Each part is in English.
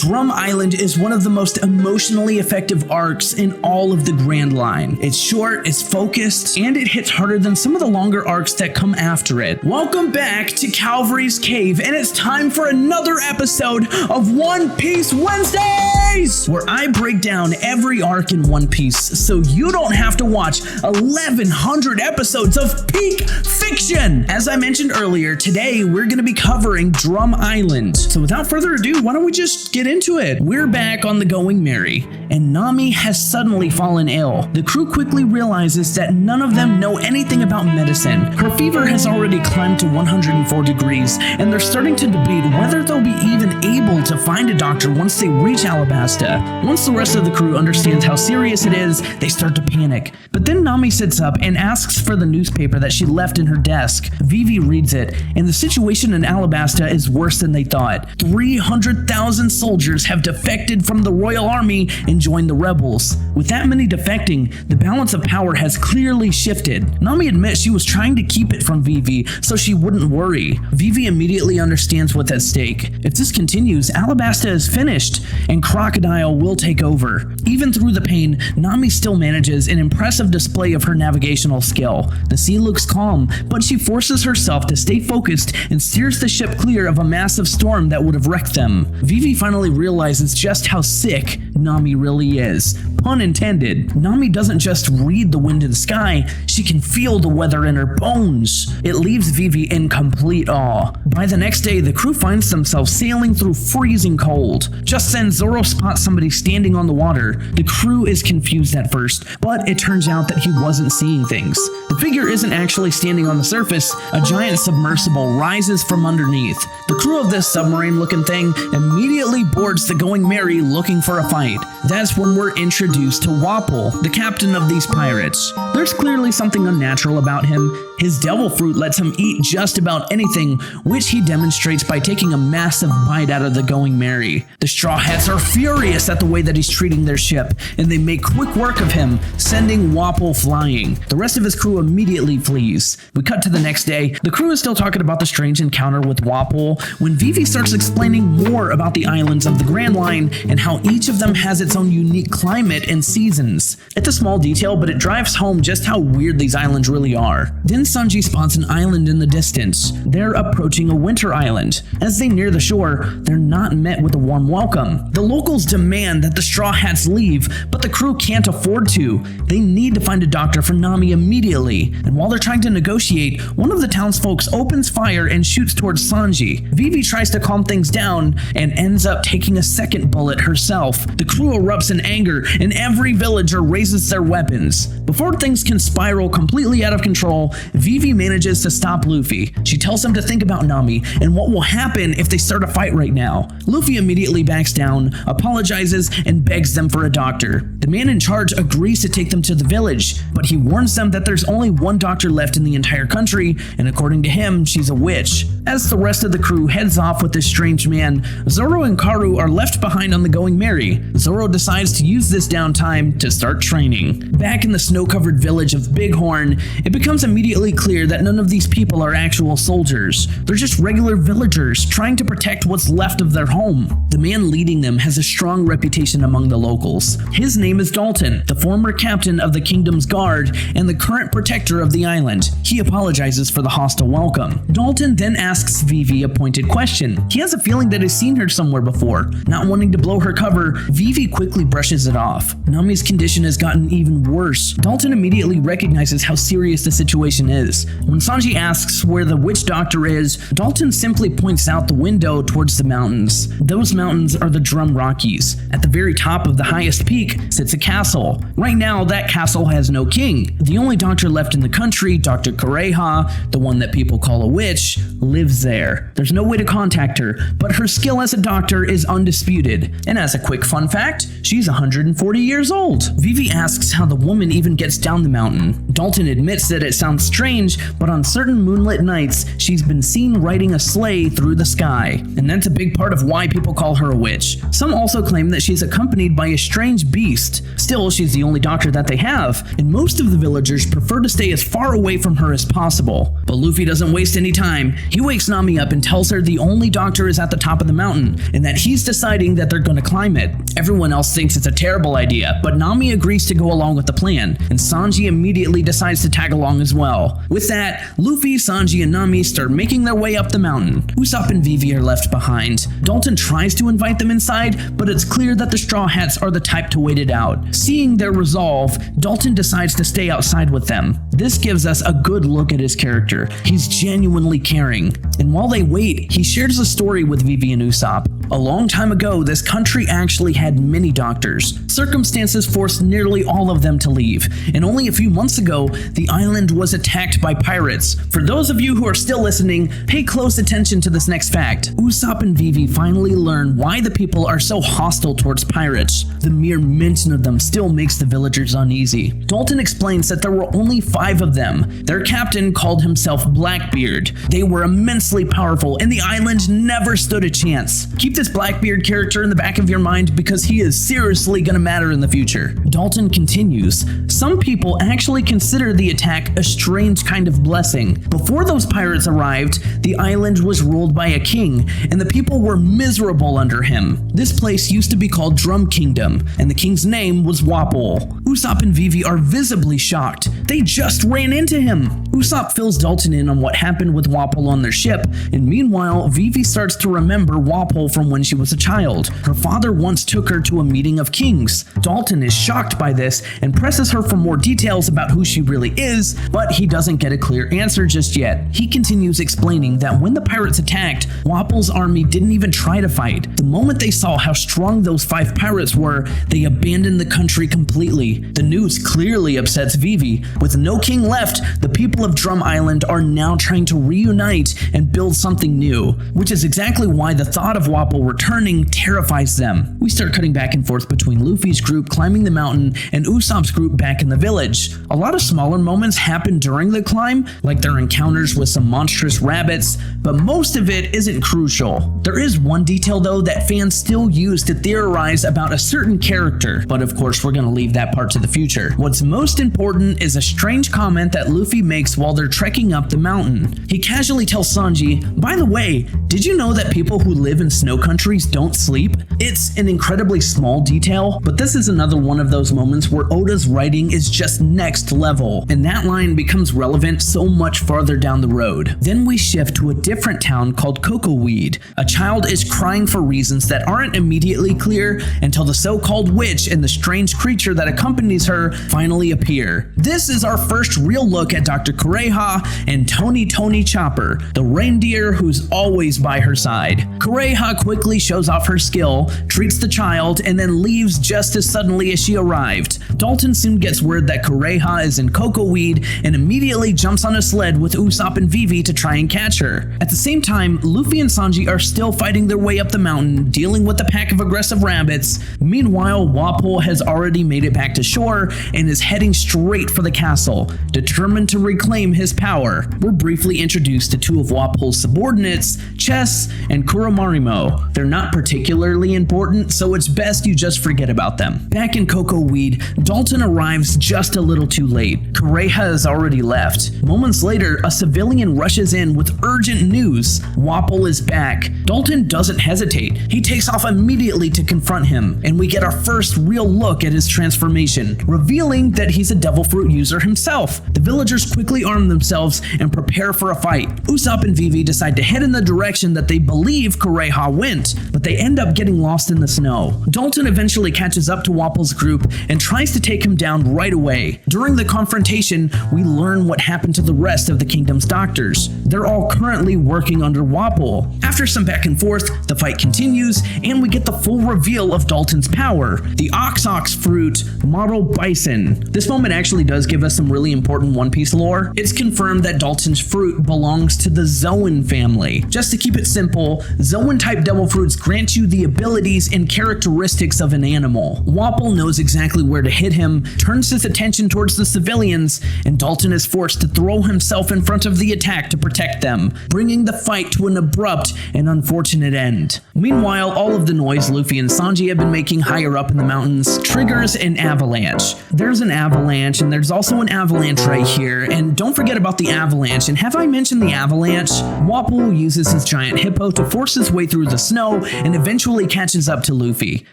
Drum Island is one of the most emotionally effective arcs in all of the Grand Line. It's short, it's focused, and it hits harder than some of the longer arcs that come after it. Welcome back to Calvary's Cave, and it's time for another episode of One Piece Wednesdays, where I break down every arc in One Piece so you don't have to watch 1,100 episodes of peak fiction. As I mentioned earlier, today we're going to be covering Drum Island. So without further ado, why don't we just get into it? We're back on the Going Merry, and Nami has suddenly fallen ill. The crew quickly realizes that none of them know anything about medicine. Her fever has already climbed to 104 degrees, and they're starting to debate whether they'll be even able to find a doctor once they reach Alabasta. Once the rest of the crew understands how serious it is, they start to panic. But then Nami sits up and asks for the newspaper that she left in her desk. Vivi reads it, and the situation in Alabasta is worse than they thought. 300,000 soldiers have defected from the Royal Army and joined the rebels. With that many defecting, the balance of power has clearly shifted. Nami admits she was trying to keep it from Vivi so she wouldn't worry. Vivi immediately understands what's at stake. If this continues, Alabasta is finished, and Crocodile will take over. Even through the pain, Nami still manages an impressive display of her navigational skill. The sea looks calm, but she forces herself to stay focused and steers the ship clear of a massive storm that would have wrecked them. Vivi finally realizes just how sick Nami really is. Pun intended. Nami doesn't just read the wind in the sky, she can feel the weather in her bones. It leaves Vivi in complete awe. By the next day, the crew finds themselves sailing through freezing cold. Just then, Zoro spots somebody standing on the water. The crew is confused at first, but it turns out that he wasn't seeing things. The figure isn't actually standing on the surface. A giant submersible rises from underneath. The crew of this submarine-looking thing immediately boards the Going Merry looking for a fight. That's when we're introduced to Wapol, the captain of these pirates. There's clearly something unnatural about him. His devil fruit lets him eat just about anything, which he demonstrates by taking a massive bite out of the Going Merry. The Straw Hats are furious at the way that he's treating their ship, and they make quick work of him, sending Wapol flying. The rest of his crew immediately flees. We cut to the next day. The crew is still talking about the strange encounter with Wapol when Vivi starts explaining more about the islands of the Grand Line and how each of them has its own unique climate and seasons. It's a small detail, but it drives home just how weird these islands really are. Then Sanji spots an island in the distance. They're approaching a winter island. As they near the shore, they're not met with a warm welcome. The locals demand that the Straw Hats leave, but the crew can't afford to. They need to find a doctor for Nami immediately. And while they're trying to negotiate, one of the townsfolk opens fire and shoots towards Sanji. Vivi tries to calm things down and ends up taking a second bullet herself. The crew erupts in anger, and every villager raises their weapons. Before things can spiral completely out of control, Vivi manages to stop Luffy. She tells him to think about Nami and what will happen if they start a fight right now. Luffy immediately backs down, apologizes, and begs them for a doctor. The man in charge agrees to take them to the village, but he warns them that there's only one doctor left in the entire country, and according to him, she's a witch. As the rest of the crew heads off with this strange man, Zoro and Karu are left behind on the Going Merry. Zoro decides to use this downtime to start training. Back in the snow-covered village of Bighorn, it becomes immediately clear that none of these people are actual soldiers. They're just regular villagers trying to protect what's left of their home. The man leading them has a strong reputation among the locals. His name is Dalton, the former captain of the Kingdom's Guard and the current protector of the island. He apologizes for the hostile welcome. Dalton then asks Vivi a pointed question. He has a feeling that he's seen her somewhere before. Not wanting to blow her cover, Vivi quickly brushes it off. Nami's condition has gotten even worse. Dalton immediately recognizes how serious the situation is. When Sanji asks where the witch doctor is, Dalton simply points out the window towards the mountains. Those mountains are the Drum Rockies. At the very top of the highest peak sits a castle. Right now, that castle has no king. The only doctor left in the country, Dr. Kureha, the one that people call a witch, lives there. There's no way to contact her, but her skill as a doctor is undisputed. And as a quick fun fact, she's 140 years old. Vivi asks how the woman even gets down the mountain. Dalton admits that it sounds strange, but on certain moonlit nights, she's been seen riding a sleigh through the sky, and that's a big part of why people call her a witch. Some also claim that she's accompanied by a strange beast. Still, she's the only doctor that they have, and most of the villagers prefer to stay as far away from her as possible. But Luffy doesn't waste any time. He wakes Nami up and tells her the only doctor is at the top of the mountain, and that he's deciding that they're going to climb it. Everyone else thinks it's a terrible idea, but Nami agrees to go along with the plan, and Sanji immediately decides to tag along as well. With that, Luffy, Sanji, and Nami start making their way up the mountain. Usopp and Vivi are left behind. Dalton tries to invite them inside, but it's clear that the Straw Hats are the type to wait it out. Seeing their resolve, Dalton decides to stay outside with them. This gives us a good look at his character. He's genuinely caring. And while they wait, he shares a story with Vivi and Usopp. A long time ago, this country actually had many doctors. Circumstances forced nearly all of them to leave, and only a few months ago, the island was attacked by pirates. For those of you who are still listening, pay close attention to this next fact. Usopp and Vivi finally learn why the people are so hostile towards pirates. The mere mention of them still makes the villagers uneasy. Dalton explains that there were only 5 of them. Their captain called himself Blackbeard. They were immensely powerful, and the island never stood a chance. Keep this Blackbeard character in the back of your mind because he is seriously gonna matter in the future. Dalton continues, some people actually consider the attack a strange kind of blessing. Before those pirates arrived, the island was ruled by a king, and the people were miserable under him. This place used to be called Drum Kingdom, and the king's name was Wapol. Usopp and Vivi are visibly shocked. They just ran into him. Usopp fills Dalton in on what happened with Wapol on their ship, and meanwhile, Vivi starts to remember Wapol from when she was a child. Her father once took her to a meeting of kings. Dalton is shocked by this and presses her for more details about who she really is, but he doesn't get a clear answer just yet. He continues explaining that when the pirates attacked, Wapol's army didn't even try to fight. The moment they saw how strong those 5 pirates were, they abandoned the country completely. The news clearly upsets Vivi. With no king left, the people of Drum Island are now trying to reunite and build something new, which is exactly why the thought of Wapol returning terrifies them. We start cutting back and forth between Luffy's group climbing the mountain and Usopp's group back in the village. A lot of smaller moments happen during the climb, like their encounters with some monstrous rabbits, but most of it isn't crucial. There is one detail though that fans still use to theorize about a certain character, but of course we're gonna leave that part to the future. What's most important is a strange comment that Luffy makes while they're trekking up the mountain. He casually tells Sanji, by the way, did you know that people who live in snow countries don't sleep? It's an incredibly small detail, but this is another one of those moments where Oda's writing is just next level, and that line becomes relevant so much farther down the road. Then we shift to a different town called Cocoweed. A child is crying for reasons that aren't immediately clear until the so-called witch and the strange creature that accompanies her finally appear. This is our first real look at Dr. Kureha and Tony Chopper, the reindeer who's always by her side. Kureha quickly shows off her skill, treats the child, and then leaves just as suddenly as she arrived. Dalton soon gets word that Kureha is in Cocoweed and immediately jumps on a sled with Usopp and Vivi to try and catch her. At the same time, Luffy and Sanji are still fighting their way up the mountain, dealing with a pack of aggressive rabbits. Meanwhile, Wapol has already made it back to shore and is heading straight for the castle, determined to reclaim his power. We're briefly introduced to 2 of Wapol's subordinates, Chess and Kuromarimo. They're not particularly important, so it's best you just forget about them. Back in Cocoweed, Dalton arrives just a little too late. Kureha has already left. Moments later, a civilian rushes in with urgent news. Wapol is back. Dalton doesn't hesitate. He takes off immediately to confront him, and we get our first real look at his transformation, revealing that he's a devil fruit user himself. The villagers quickly arm themselves and prepare for a fight. Usopp and Vivi decide to head in the direction that they believe Kureha went, but they end up getting lost in the snow. Dalton eventually catches up to Wapol's group and tries to take him down right away. During the confrontation, we learn what happened to the rest of the kingdom's doctors. They're all currently working under Wapol. After some back and forth, the fight continues, and we get the full reveal of Dalton's power, the Ox fruit, model bison. This moment actually does give us some really important One Piece lore. It's confirmed that Dalton's fruit belongs to the Zoan family. Just to keep it simple, Zoan-type devil fruits grant you the abilities and characteristics of an animal. Wapol knows exactly where to hit him, turns his attention towards the civilians, and Dalton is forced to throw himself in front of the attack to protect them, bringing the fight to an abrupt and unfortunate end. Meanwhile, all of the noise Luffy and Sanji have been making higher up in the mountains triggers an avalanche. There's an avalanche, and there's also an avalanche right here, and don't forget about the avalanche. And have I mentioned the avalanche? Wapol uses his giant hippo to force his way through the snow and eventually catches up to Luffy.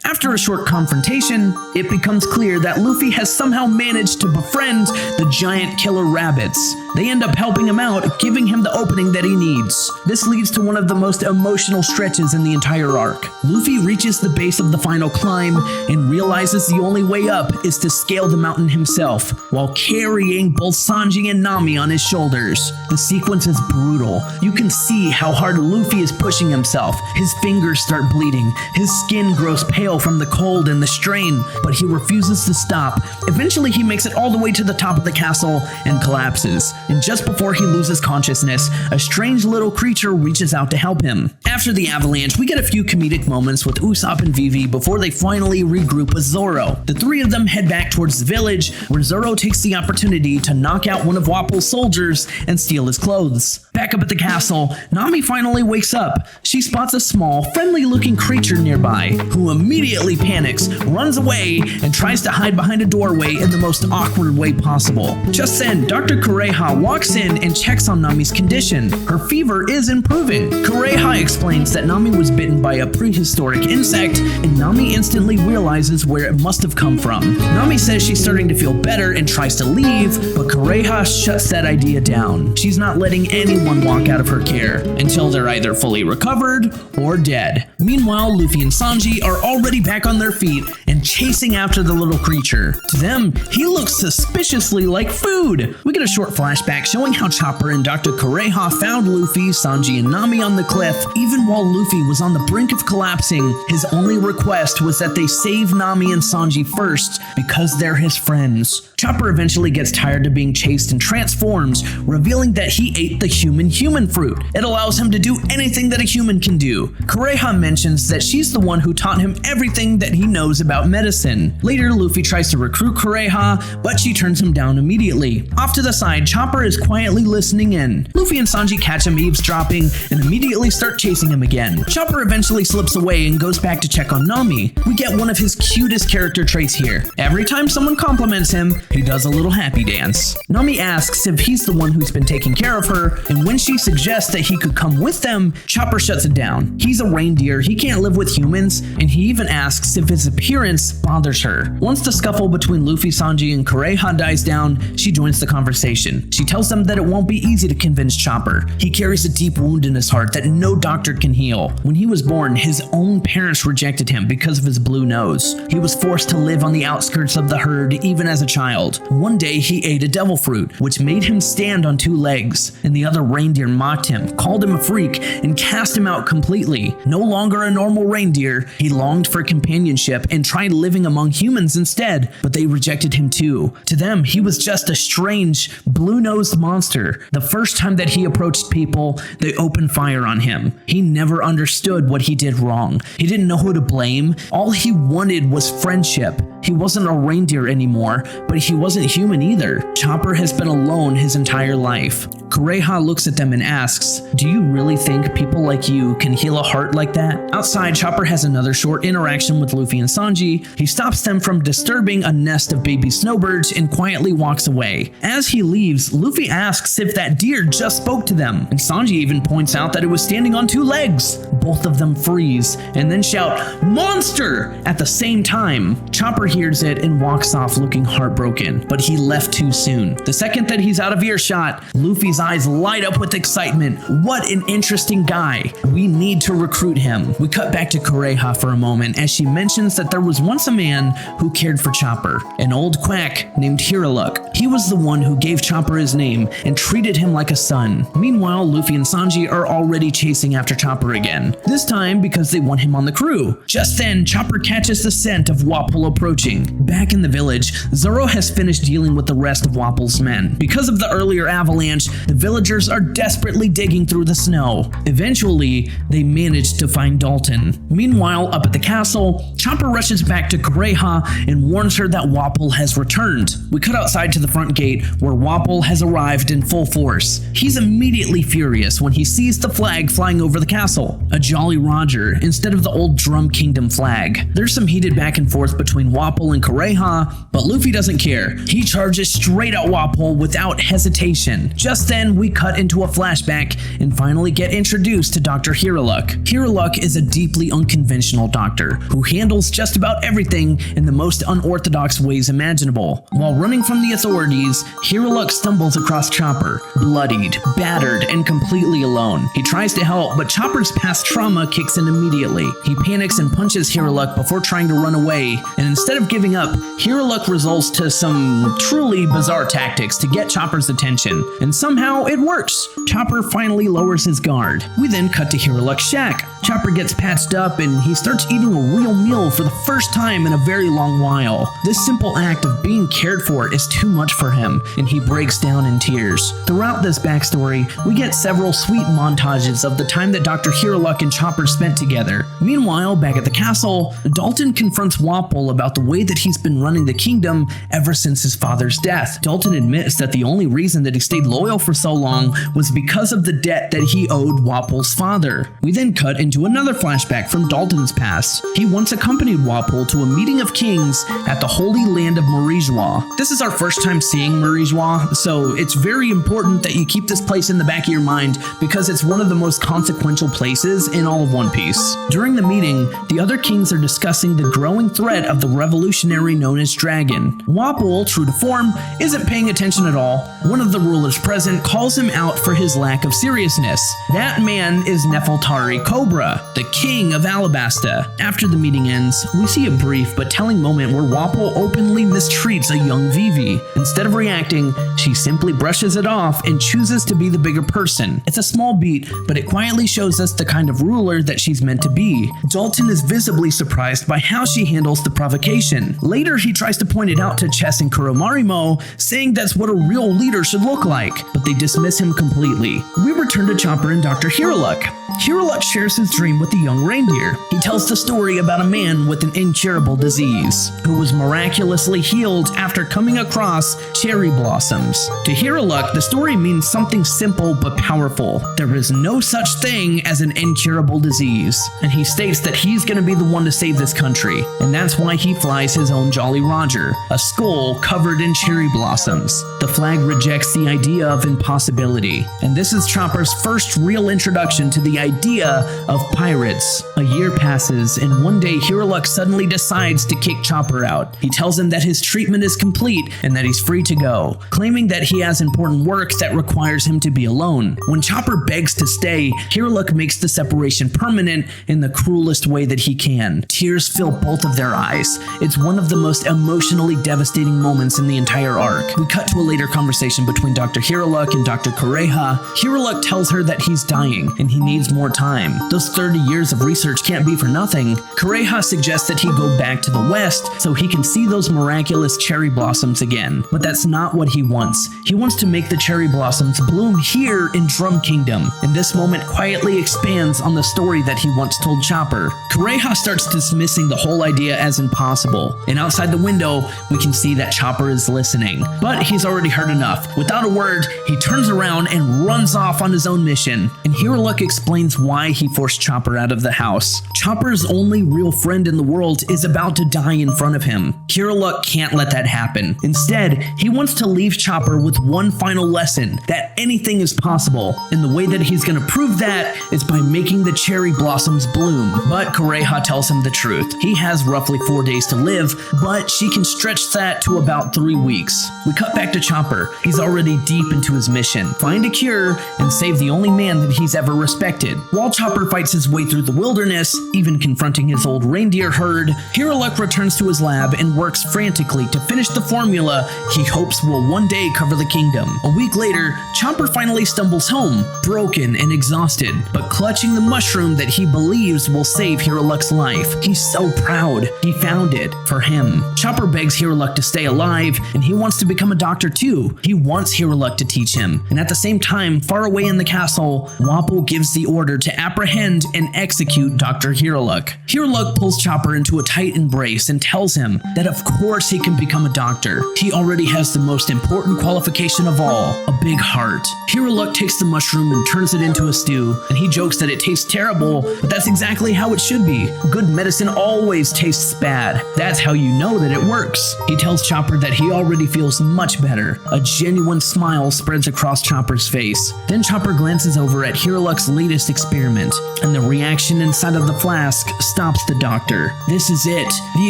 After a short confrontation, it becomes clear that Luffy has somehow managed to befriend the giant killer rabbits. They end up helping him out, giving him the opening that he needs. This leads to one of the most emotional stretches in the entire arc. Luffy reaches the base of the final climb and realizes the only way up is to scale the mountain himself, while carrying both Sanji and Nami on his shoulders. The sequence is brutal. You can see how hard Luffy is pushing himself. His fingers start bleeding. His skin grows pale from the cold and the strain, but he refuses to stop. Eventually, he makes it all the way to the top of the castle and collapses. And just before he loses consciousness, a strange little creature reaches out to help him. After the avalanche, we get a few comedic moments with Usopp and Vivi before they finally regroup with Zoro. The three of them head back towards the village, where Zoro takes the opportunity to knock out one of Wapol's soldiers and steal his clothes. Back up at the castle, Nami finally wakes up. She spots a small, friendly-looking creature nearby, who immediately panics, runs away, and tries to hide behind a doorway in the most awkward way possible. Just then, Dr. Kureha walks in and checks on Nami's condition. Her fever is improving. Kureha explains that Nami was bitten by a prehistoric insect, and Nami instantly realizes where it must have come from. Nami says she's starting to feel better and tries to leave, but Kureha shuts that idea down. She's not letting anyone walk out of her care until they're either fully recovered or dead. Meanwhile, Luffy and Sanji are already back on their feet and chasing after the little creature. To them, he looks suspiciously like food. We get a short flashback showing how Chopper and Dr. Kureha found Luffy, Sanji, and Nami on the cliff. Even while Luffy was on the brink of collapsing, his only request was that they save Nami and Sanji first because they're his friends. Chopper eventually gets tired of being chased and transforms, revealing that he ate the human fruit. It allows him to do anything that a human can do. Kureha mentions that she's the one who taught him everything that he knows about medicine. Later, Luffy tries to recruit Kureha, but she turns him down immediately. Off to the side, Chopper is quietly listening in. Luffy and Sanji catch him eavesdropping and immediately start chasing him again. Chopper eventually slips away and goes back to check on Nami. We get one of his cutest character traits here. Every time someone compliments him, he does a little happy dance. Nami asks if he's the one who's been taking care of her, and when she suggests that he could come with them, Chopper shuts it down. He's a reindeer, he can't live with humans, and he even asks if his appearance bothers her. Once the scuffle between Luffy, Sanji, and Kureha dies down, she joins the conversation. She tells them that it won't be easy to convince Chopper. He carries a deep wound in his heart that no doctor can heal. When he was born, his own parents rejected him because of his blue nose. He was forced to live on the outskirts of the herd even as a child. One day, he ate a devil fruit, which made him stand on two legs, and the other reindeer mocked him, called him a freak, and cast him out completely. No longer a normal reindeer, he longed for companionship and tried living among humans instead, but they rejected him too. To them, he was just a strange, blue-nosed monster. The first time that he approached people, they opened fire on him. He never understood what he did wrong. He didn't know who to blame. All he wanted was friendship. He wasn't a reindeer anymore, but he wasn't human either. Chopper has been alone his entire life. Kureha looks at them and asks, "Do you really think people like you can heal a heart like that?" Outside, Chopper has another short interaction with Luffy and Sanji. He stops them from disturbing a nest of baby snowbirds and quietly walks away. As he leaves, Luffy asks if that deer just spoke to them, and Sanji even points out that it was standing on two legs. Both of them freeze and then shout, "Monster!" at the same time. Chopper hears it and walks off looking heartbroken, but he left too soon. The second that he's out of earshot, Luffy's eyes light up with excitement. What an interesting guy. We need to recruit him. We cut back to Kureha for a moment as she mentions that there was once a man who cared for Chopper, an old quack named Hiraluk. He was the one who gave Chopper his name and treated him like a son. Meanwhile, Luffy and Sanji are already chasing after Chopper again, this time because they want him on the crew. Just then, Chopper catches the scent of Wapol approaching. Back in the village, Zoro has finished dealing with the rest of Wapol's men. Because of the earlier avalanche, the villagers are desperately digging through the snow. Eventually, they manage to find Dalton. Meanwhile, up at the castle, Chopper rushes back to Kureha and warns her that Wapol has returned. We cut outside to the front gate where Wapol has arrived in full force. He's immediately furious when he sees the flag flying over the castle, a Jolly Roger instead of the old Drum Kingdom flag. There's some heated back and forth between Wapol and Kureha, but Luffy doesn't care. He charges straight at Wapol without hesitation. Just then, we cut into a flashback and finally get introduced to Dr. Hiraluk. Hiraluk is a deeply unconventional doctor who handles just about everything in the most unorthodox ways imaginable. While running from the authorities, Hiraluk stumbles across Chopper, bloodied, battered, and completely alone. He tries to help, but Chopper's past trauma kicks in immediately. He panics and punches Hiraluk before trying to run away, and instead of giving up, Hiraluk resorts to some truly bizarre tactics to get Chopper's attention, and somehow it works. Chopper finally lowers his guard. We then cut to Hiraluk's shack. Chopper gets patched up and he starts eating a real meal for the first time in a very long while. This simple act of being cared for is too much for him, and he breaks down in tears. Throughout this backstory, we get several sweet montages of the time that Dr. Hiraluk and Chopper spent together. Meanwhile, back at the castle, Dalton confronts Wapol about the way that he's been running the kingdom ever since his father's death. Dalton admits that the only reason that he stayed loyal for so long was because of the debt that he owed Wapol's father. We then cut into another flashback from Dalton's past. He once accompanied Wapol to a meeting of kings at the Holy Land of Marijois. This is our first time seeing Marijois, so it's very important that you keep this place in the back of your mind because it's one of the most consequential places in all of One Piece. During the meeting, the other kings are discussing the growing threat of the revolutionary known as Dragon. Wapol, true to form, isn't paying attention at all. One of the rulers present calls him out for his lack of seriousness. That man is Nefeltari Cobra, the king of Alabasta. After the meeting ends, we see a brief but telling moment where Wapol openly mistreats a young Vivi. Instead of reacting, she simply brushes it off and chooses to be the bigger person. It's a small beat, but it quietly shows us the kind of ruler that she's meant to be. Dalton is visibly surprised by how she handles the provocation. Later, he tries to point it out to Chess and Kuromarimo, saying that's what a real leader should look like, but they dismiss him completely. We return to Chopper and Dr. Hiraluk. Hiraluk shares his dream with the young reindeer. He tells the story about a man with an incurable disease who was miraculously healed after coming across cherry blossoms. To Hiraluk, the story means something simple but powerful. There is no such thing as an incurable disease, and he states that he's going to be the one to save this country, and that's why he flies his own Jolly Roger, a skull covered in cherry blossoms. The flag rejects the idea of impossibility, and this is Chopper's first real introduction to the idea of pirates. A year passes, and one day Hiraluk suddenly decides to kick Chopper out. He tells him that his treatment is complete and that he's free to go, claiming that he has important work that requires him to be alone. When Chopper begs to stay, Hiraluk makes the separation permanent in the cruelest way that he can. Tears fill both of their eyes. It's one of the most emotionally devastating moments in the entire arc. We cut to a later conversation between Dr. Hiraluk and Dr. Kureha. Hiraluk tells her that he's dying and he needs more time. Those 30 years of research can't be for nothing. Kureha suggests that he go back to the west so he can see those miraculous cherry blossoms again. But that's not what he wants. He wants to make the cherry blossoms bloom here in Drum Kingdom, and this moment quietly expands on the story that he once told Chopper. Kureha starts dismissing the whole idea as impossible, and outside the window, we can see that Chopper is listening. But he's already heard enough. Without a word, he turns around and runs off on his own mission, and Hiraluk explains why he forced Chopper out of the house. Chopper's only real friend in the world is about to die in front of him. Hiraluk can't let that happen. Instead, he wants to leave Chopper with one final lesson, that anything is possible, and the way that he's gonna prove that is by making the cherry blossoms bloom. But Kureha tells him the truth. He has roughly 4 days to live, but she can stretch that to about 3 weeks. We cut back to Chopper. He's already deep into his mission. Find a cure and save the only man that he's ever respected. While Chopper fights fights his way through the wilderness, even confronting his old reindeer herd, Eiichiro Oda returns to his lab and works frantically to finish the formula he hopes will one day cover the kingdom. A week later, Chopper finally stumbles home, broken and exhausted, but clutching the mushroom that he believes will save Eiichiro Oda's life. He's so proud. He found it for him. Chopper begs Eiichiro Oda to stay alive, and he wants to become a doctor too. He wants Eiichiro Oda to teach him. And at the same time, far away in the castle, Wapol gives the order to apprehend and execute Dr. Eiichiro Oda. Eiichiro Oda pulls Chopper into a tight embrace and tells him that of course he can become a doctor. He already has the most important qualification of all, a big heart. Eiichiro Oda takes the mushroom and turns it into a stew, and he jokes that it tastes terrible, but that's exactly how it should be. Good medicine always tastes bad. That's how you know that it works. He tells Chopper that he already feels much better. A genuine smile spreads across Chopper's face. Then Chopper glances over at Eiichiro Oda's latest experiment, and the reaction inside of the flask stops the doctor. This is it, the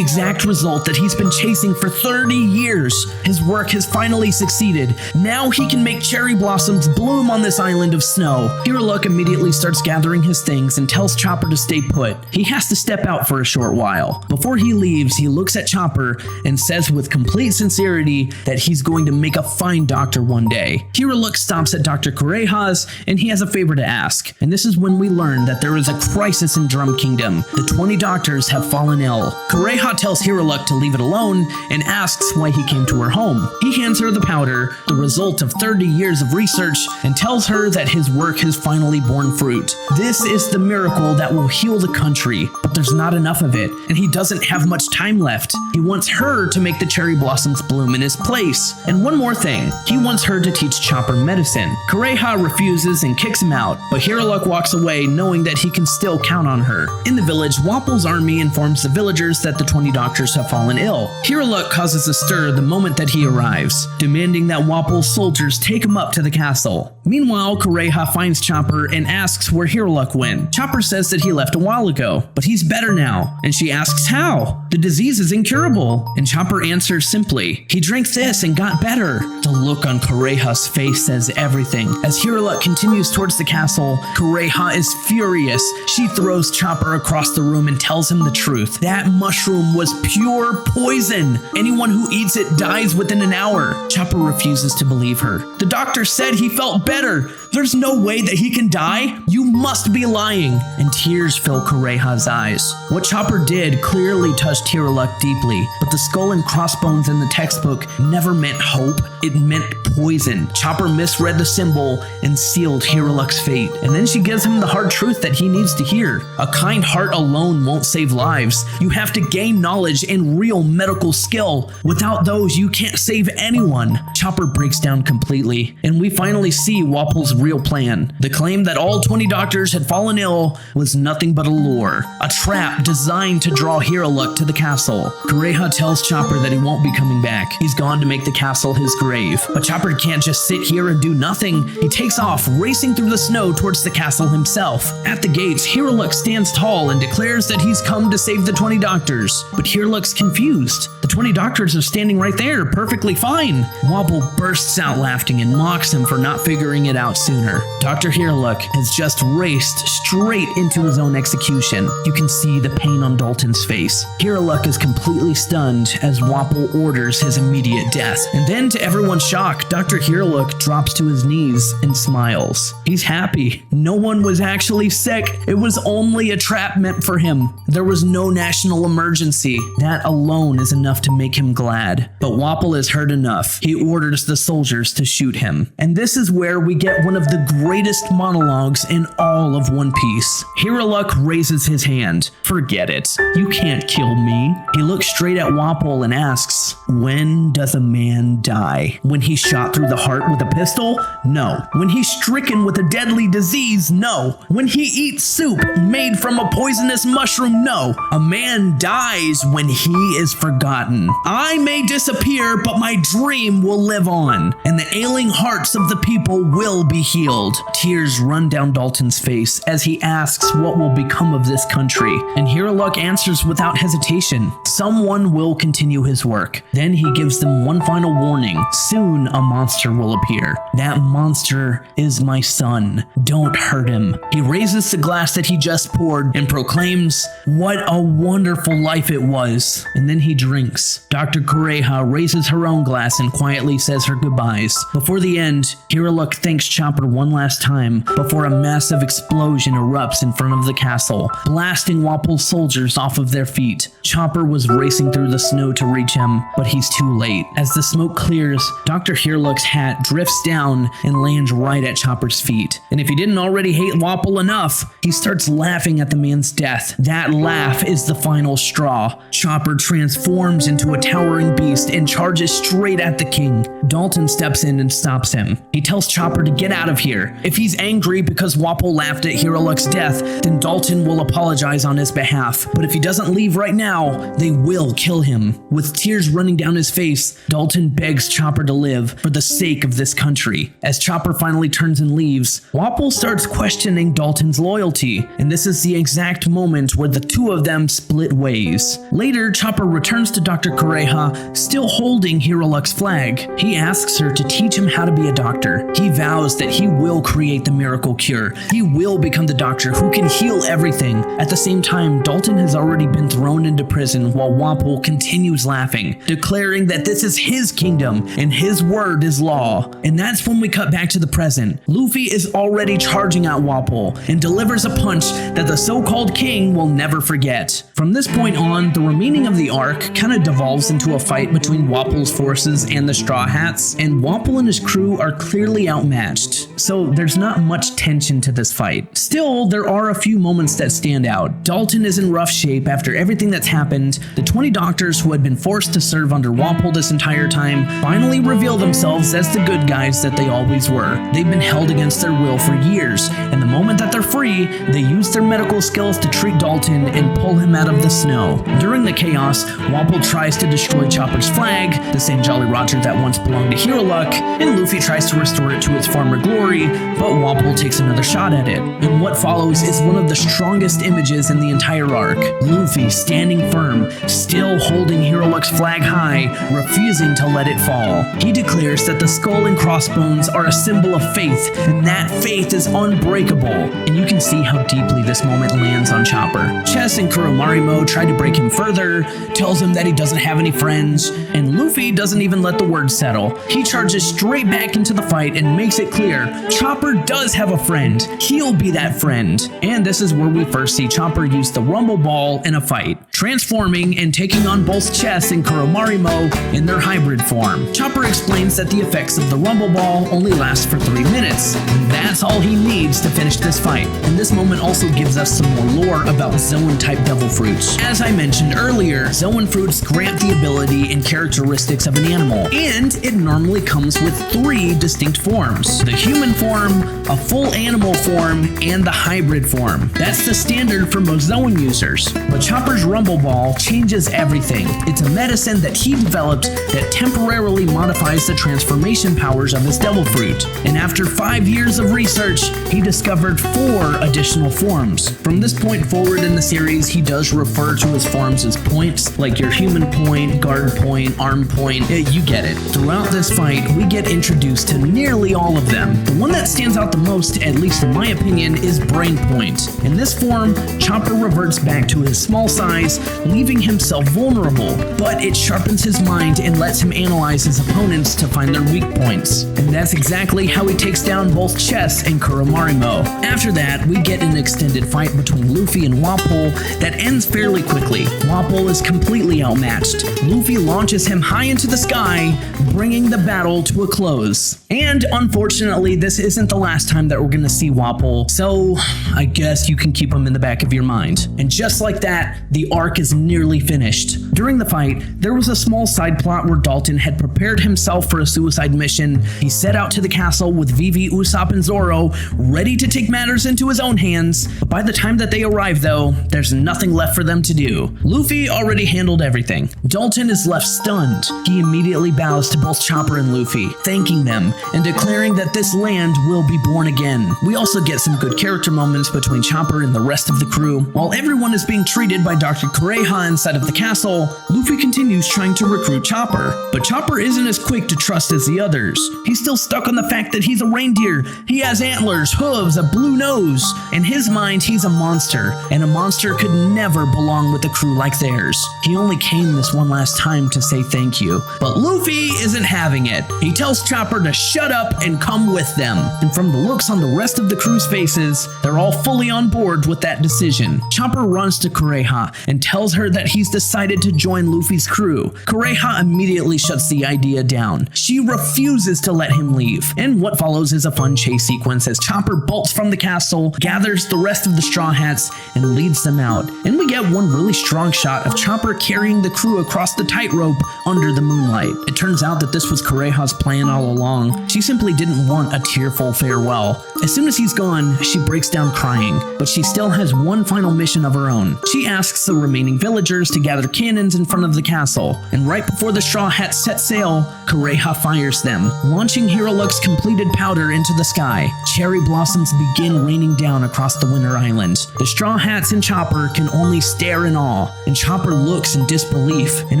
exact result that he's been chasing for 30 years. His work has finally succeeded. Now he can make cherry blossoms bloom on this island of snow. Eiichiro Oda immediately starts gathering his things and tells Chopper to stay put. He has to step out for a short while. Before he leaves, he looks at Chopper and says with complete sincerity that he's going to make a fine doctor one day. Eiichiro Oda stops at Dr. Kureha's and he has a favor to ask. And this is when we learn that there is a crisis in Drum Kingdom. The 20 doctors have fallen ill. Kureha tells Eiichiro Oda to leave it alone and asks why he came to her home. He hands her the powder, the result of 30 years of research, and tells her that his work has finally borne fruit. This is the miracle that will heal the country, but there's not enough of it, and he doesn't have much time left. He wants her to make the cherry blossoms bloom in his place. And one more thing, he wants her to teach Chopper medicine. Kureha refuses and kicks him out, but Eiichiro Oda walks away knowing that he can still count on her. In the village, Wapol's army informs the villagers that the 20 doctors have fallen ill. Eiichiro Oda causes a stir the moment that he arrives, demanding that Wapol's soldiers take him up to the castle. Meanwhile, Kureha finds Chopper and asks where Eiichiro Oda went. Chopper says that he left a while ago, but he's better now, and she asks how? The disease is incurable, and Chopper answers simply, he drank this and got better. The look on Kureha's face says everything. As Eiichiro Oda continues towards the castle, Kureha is furious. She throws Chopper across the room and tells him the truth. That mushroom was pure poison. Anyone who eats it dies within an hour. Chopper refuses to believe her. The doctor said he felt better. There's no way that he can die. You must be lying. And tears fill Kureha's eyes. What Chopper did clearly touched Eiichiro Oda deeply, but the skull and crossbones in the textbook never meant hope. It meant poison. Chopper misread the symbol and sealed Eiichiro Oda's fate. And then she gives him the hard truth that he needs to hear. A kind heart alone won't save lives. You have to gain knowledge and real medical skill. Without those, you can't save anyone. Chopper breaks down completely, and we finally see Wapol's real plan. The claim that all 20 doctors had fallen ill was nothing but a lure, a trap designed to draw Eiichiro Oda to the castle. Kureha tells Chopper that he won't be coming back. He's gone to make the castle his grave. But Chopper can't just sit here and do nothing. He takes off, racing through the snow towards the castle himself. At the gates, Eiichiro Oda stands tall and declares that he's come to save the 20 doctors. But Eiichiro Oda's confused. The 20 doctors are standing right there, perfectly fine. Wapol bursts out laughing and mocks him for not figuring it out sooner. Dr. Eiichiro Oda has just raced straight into his own execution. You can see the pain on Dalton's face. Eiichiro Oda is completely stunned as Wapol orders his immediate death. And then, to everyone's shock, Dr. Eiichiro Oda drops to his knees and smiles. He's happy. No one was actually sick. It was only a trap meant for him. There was no national emergency. That alone is enough to make him glad. But Wapol is hurt enough. He orders the soldiers to shoot him. And this is where we get one of the greatest monologues in all of One Piece. Eiichiro Oda raises his hand. Forget it. You can't kill me. He looks straight at Wapol and asks, when does a man die? When he's shot through the heart with a pistol? No. When he's stricken with a deadly disease? No. When he eats soup made from a poisonous mushroom? No. A man dies when he is forgotten. forgotten. I may disappear, but my dream will live on, and the ailing hearts of the people will be healed. Tears run down Dalton's face as he asks what will become of this country, and Hiruluk answers without hesitation. Someone will continue his work. Then he gives them one final warning. Soon a monster will appear. That monster is my son. Don't hurt him. He raises the glass that he just poured and proclaims, "What a wonderful life it was." And then he drinks. Dr. Kureha raises her own glass and quietly says her goodbyes. Before the end, Hiruluk thanks Chopper one last time before a massive explosion erupts in front of the castle, blasting Wapol's soldiers off of their feet. Chopper was racing through the snow to reach him, but he's too late. As the smoke clears, Dr. Hiruluk's hat drifts down and lands right at Chopper's feet. And if he didn't already hate Wapol enough, he starts laughing at the man's death. That laugh is the final straw. Chopper transforms into a towering beast and charges straight at the king. Dalton steps in and stops him. He tells Chopper to get out of here. If he's angry because Wapol laughed at Hiruluk's death, then Dalton will apologize on his behalf. But if he doesn't leave right now, they will kill him. With tears running down his face, Dalton begs Chopper to live for the sake of this country. As Chopper finally turns and leaves, Wapol starts questioning Dalton's loyalty, and this is the exact moment where the two of them split ways. Later, Chopper returns to Dr. Kureha, still holding Hiruluk's flag. He asks her to teach him how to be a doctor. He vows that he will create the miracle cure. He will become the doctor who can heal everything. At the same time, Dalton has already been thrown into prison while Wapol continues laughing, declaring that this is his kingdom and his word is law. And that's when we cut back to the present. Luffy is already charging at Wapol and delivers a punch that the so-called king will never forget. From this point on, the remaining of the arc kind of devolves into a fight between Wapol's forces and the Straw Hats, and Wapol and his crew are clearly outmatched, so there's not much tension to this fight. Still, there are a few moments that stand out. Dalton is in rough shape after everything that's happened. The 20 doctors who had been forced to serve under Wapol this entire time finally reveal themselves as the good guys that they always were. They've been held against their will for years, and the moment that they're free, they use their medical skills to treat Dalton and pull him out of the snow. During the chaos, Wapol tries to destroy Chopper's flag, the same Jolly Roger that once belonged to Hiruluk, and Luffy tries to restore it to its former glory, but Wapol takes another shot at it. And what follows is one of the strongest images in the entire arc. Luffy standing firm, still holding Hiruluk's flag high, refusing to let it fall. He declares that the skull and crossbones are a symbol of faith, and that faith is unbreakable. And you can see how deeply this moment lands on Chopper. Chess and Kuromarimo try to break him further, tells him that he doesn't have any friends, and Luffy doesn't even let the words settle. He charges straight back into the fight and makes it clear Chopper does have a friend. He'll be that friend. And this is where we first see Chopper use the Rumble Ball in a fight, transforming and taking on both Chess and Kuromarimo in their hybrid form. Chopper explains that the effects of the Rumble Ball only last for 3 minutes. That's all he needs to finish this fight. And this moment also gives us some more lore about Zoan-type devil fruits. As I mentioned earlier, Zoan fruits grant the ability and characteristics of an animal, and it normally comes with 3 distinct forms: the human form, a full animal form, and the hybrid form. That's the standard for most Zoan users. But Chopper's Rumble Ball changes everything. It's a medicine that he developed that temporarily modifies the transformation powers of his devil fruit. And after 5 years of research, he discovered 4 additional forms. From this point forward in the series, he does refer to his forms as points, like your human point, guard point, arm point, you get it. Throughout this fight, we get introduced to nearly all of them. The one that stands out the most, at least in my opinion, is Brain Point. In this form, Chopper reverts back to his small size, leaving himself vulnerable, but it sharpens his mind and lets him analyze his opponents to find their weak points. And that's exactly how he takes down both Chess and Kuromarimo. After that, we get an extended fight between Luffy and Wapol that ends fairly quickly. Wapol is completely outmatched. Luffy launches him high into the sky, bringing the battle to a close. And unfortunately, this isn't the last time that we're gonna see Wapol, so I guess you can keep him in the back of your mind. And just like that, the arc arc is nearly finished. During the fight, there was a small side plot where Dalton had prepared himself for a suicide mission. He set out to the castle with Vivi, Usopp, and Zoro, ready to take matters into his own hands. But by the time that they arrive though, there's nothing left for them to do. Luffy already handled everything. Dalton is left stunned. He immediately bows to both Chopper and Luffy, thanking them and declaring that this land will be born again. We also get some good character moments between Chopper and the rest of the crew. While everyone is being treated by Dr. Kureha inside of the castle, Luffy continues trying to recruit Chopper. But Chopper isn't as quick to trust as the others. He's still stuck on the fact that he's a reindeer. He has antlers, hooves, a blue nose. In his mind, he's a monster, and a monster could never belong with a crew like theirs. He only came this one last time to say thank you. But Luffy isn't having it. He tells Chopper to shut up and come with them. And from the looks on the rest of the crew's faces, they're all fully on board with that decision. Chopper runs to Kureha and tells her that he's decided to join Luffy's crew. Kureha immediately shuts the idea down. She refuses to let him leave. And what follows is a fun chase sequence as Chopper bolts from the castle, gathers the rest of the Straw Hats, and leads them out. And we get one really strong shot of Chopper carrying the crew across the tightrope under the moonlight. It turns out that this was Kureha's plan all along. She simply didn't want a tearful farewell. As soon as he's gone, she breaks down crying, but she still has one final mission of her own. She asks the remaining villagers to gather cannons in front of the castle, and right before the Straw Hats set sail, Kureha fires them, launching Hero Luck's completed powder into the sky. Cherry blossoms begin raining down across the Winter Island. The Straw Hats and Chopper can only stare in awe, and Chopper looks in disbelief and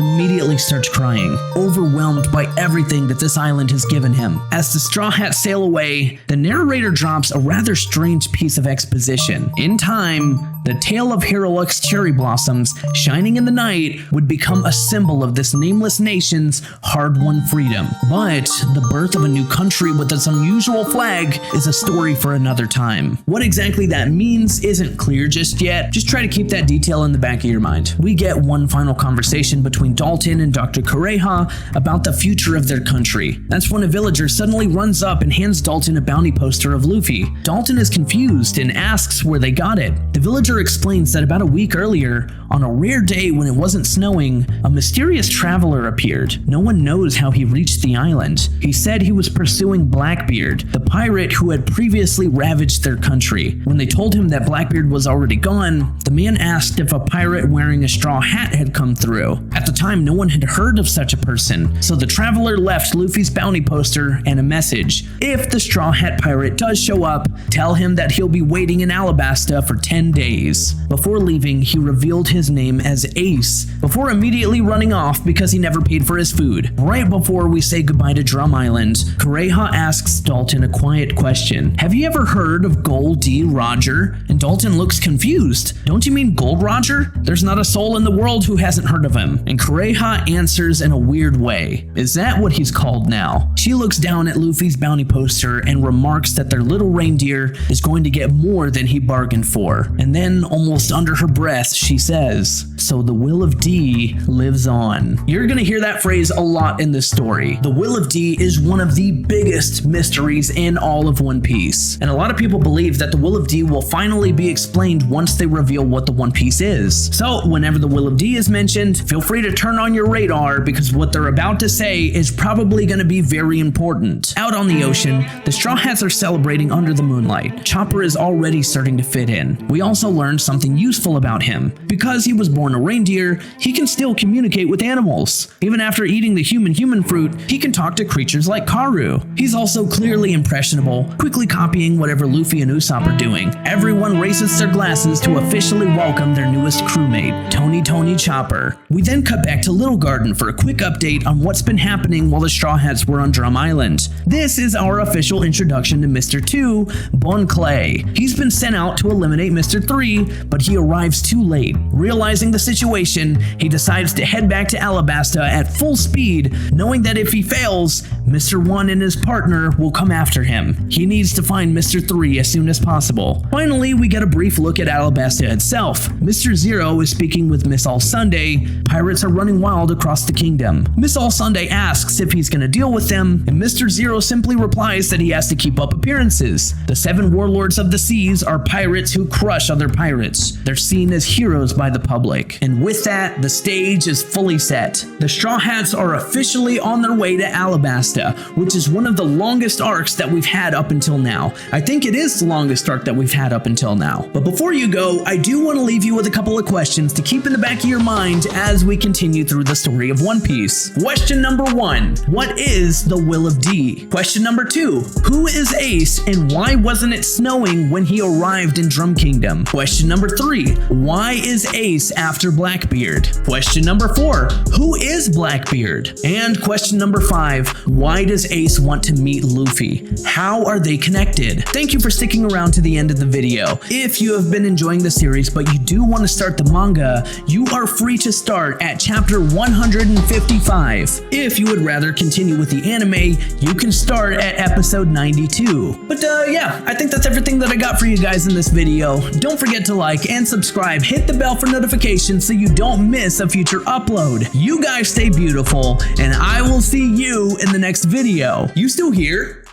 immediately starts crying, overwhelmed by everything that this island has given him. As the Straw Hats sail away, the narrator drops a rather strange piece of exposition. In time, the tale of Hero Luck's cherry blossoms shining in the night would become a symbol of this nameless nation's hard-won freedom. But the birth of a new country with its unusual flag is a story for another time. What exactly that means isn't clear just yet. Just try to keep that detail in the back of your mind. We get one final conversation between Dalton and Dr. Kureha about the future of their country. That's when a villager suddenly runs up and hands Dalton a bounty poster of Luffy. Dalton is confused and asks where they got it. The villager explains that about a week earlier, on a rare day when it wasn't snowing, a mysterious traveler appeared. No one knows how he reached the island. He said he was pursuing Blackbeard, the pirate who had previously ravaged their country. When they told him that Blackbeard was already gone, the man asked if a pirate wearing a straw hat had come through. At the time, no one had heard of such a person, so the traveler left Luffy's bounty poster and a message. If the Straw Hat pirate does show up, tell him that he'll be waiting in Alabasta for 10 days. Before leaving, he revealed his name as Ace, before immediately running off because he never paid for his food. Right before we say goodbye to Drum Island, Kureha asks Dalton a quiet question. Have you ever heard of Gold D. Roger? And Dalton looks confused. Don't you mean Gold Roger? There's not a soul in the world who hasn't heard of him. And Kureha answers in a weird way. Is that what he's called now? She looks down at Luffy's bounty poster and remarks that their little reindeer is going to get more than he bargained for. And then, almost under her breath, she says, so the will of D lives on. You're gonna hear that phrase a lot in this story. The will of D is one of the biggest mysteries in all of One Piece. And a lot of people believe that the will of D will finally be explained once they reveal what the One Piece is. So whenever the will of D is mentioned, feel free to turn on your radar because what they're about to say is probably gonna be very important. Out on the ocean, the Straw Hats are celebrating under the moonlight. Chopper is already starting to fit in. We also learned something useful about him. Because he was born a reindeer, he can still communicate with animals. Even after eating the human fruit, he can talk to creatures like Karu. He's also clearly impressionable, quickly copying whatever Luffy and Usopp are doing. Everyone raises their glasses to officially welcome their newest crewmate, Tony Chopper. We then cut back to Little Garden for a quick update on what's been happening while the Straw Hats were on Drum Island. This is our official introduction to Mr. 2, Bon Clay. He's been sent out to eliminate Mr. 3, but he arrives too late. Realizing the situation, he decides to head back to Alabasta at full speed, knowing that if he fails, Mr. 1 and his partner will come after him. He needs to find Mr. 3 as soon as possible. Finally, we get a brief look at Alabasta itself. Mr. 0 is speaking with Miss All Sunday. Pirates are running wild across the kingdom. Miss All Sunday asks if he's going to deal with them, and Mr. 0 simply replies that he has to keep up appearances. The 7 warlords of the seas are pirates who crush other pirates. They're seen as heroes by the public. And with that, the stage is fully set. The Straw Hats are officially on their way to Alabasta, which is one of the longest arcs that we've had up until now. I think it is the longest arc that we've had up until now. But before you go, I do want to leave you with a couple of questions to keep in the back of your mind as we continue through the story of One Piece. Question number 1, what is the Will of D? Question number 2, who is Ace and why wasn't it snowing when he arrived in Drum Kingdom? Question number 3, why is Ace after Blackbeard? Question number 4, who is Blackbeard? And question number 5, why does Ace want to meet Luffy? How are they connected? Thank you for sticking around to the end of the video. If you have been enjoying the series but you do want to start the manga, you are free to start at chapter 155. If you would rather continue with the anime, you can start at episode 92. But yeah, I think that's everything that I got for you guys in this video. Don't forget to like and subscribe, hit the bell for notifications so you don't miss a future upload. You guys stay beautiful, and I will see you in the next video. You still here?